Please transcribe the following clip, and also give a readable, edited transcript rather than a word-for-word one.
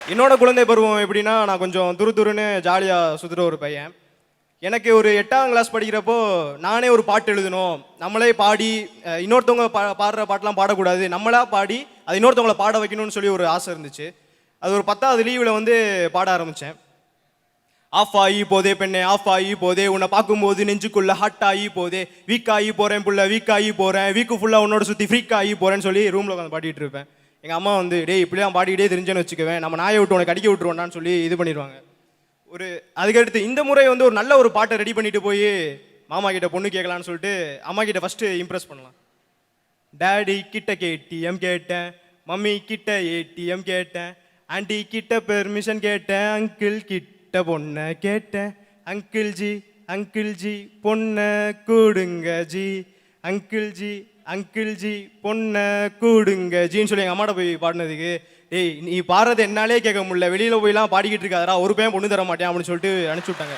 என்னோட குழந்தை பருவம் எப்படின்னா, நான் கொஞ்சம் துருதுருன்னு ஜாலியாக சுற்றுற ஒரு பையன். எனக்கு ஒரு 8ஆம் கிளாஸ் படிக்கிறப்போ, நானே ஒரு பாட்டு எழுதணும். நம்மளே பாடி இன்னொருத்தவங்க பாடுற பாட்டெலாம் பாடக்கூடாது. நம்மளா பாடி, அது இன்னொருத்தவங்கள பாட வைக்கணும்னு சொல்லி ஒரு ஆசை இருந்துச்சு. அது ஒரு 10வது லீவில் வந்து பாட ஆரம்பித்தேன். ஆஃப் ஆகி போதே பெண்ணே ஆஃப் ஆகி போதே, உன்னை பார்க்கும்போது நெஞ்சுக்குள்ள ஹாட் ஆகி போதே, வீக் ஆகி போகிறேன் புள்ள வீக் ஆகி போகிறேன், வீக்கு ஃபுல்லாக உன்னோட சுற்றி ஃப்ரீக் ஆகி போகிறேன்னு சொல்லி ரூமில் உட்காந்து பாடிட்டு இருப்பேன். எங்கள் அம்மா வந்து டேய் இப்படிலாம் பாடிக்கிட்டே தெரிஞ்சேன்னு வச்சுக்குவேன், நம்ம நாயை விட்டு உனக்கு கடிக்க விட்டுருவோம்டான்னு சொல்லி இது பண்ணிடுவாங்க. அதுக்கடுத்து இந்த முறை வந்து ஒரு நல்ல ஒரு பாட்டை ரெடி பண்ணிட்டு போய் மாமா கிட்ட பொண்ணு கேட்கலான்னு சொல்லிட்டு அம்மா கிட்ட ஃபர்ஸ்ட் இம்ப்ரெஸ் பண்ணலாம். டேடி கிட்ட கேடிஎம் கேட்டேன், மம்மி கிட்ட ஏடிஎம் கேட்டேன், ஆண்டி கிட்ட பெர்மிஷன் கேட்டேன், அங்கிள் கிட்ட பொண்ணை கேட்டேன். அங்கிள் ஜி பொண்ணை கூடுங்க ஜி, அங்கிள் ஜி பொண்ணை கூடுங்க ஜின்னு சொல்லி எங்கள் அம்மாட்ட போய் பாடினதுக்கு, டேய் நீ பாடுறது என்னாலே கேட்க முடியல, வெளியில் போய்லாம் பாடிக்கிட்டு இருக்காதரா, ஒரு பையன் பொண்ணு தர மாட்டேன் அப்படின்னு சொல்லிட்டு அனுப்பிச்சி விட்டாங்க.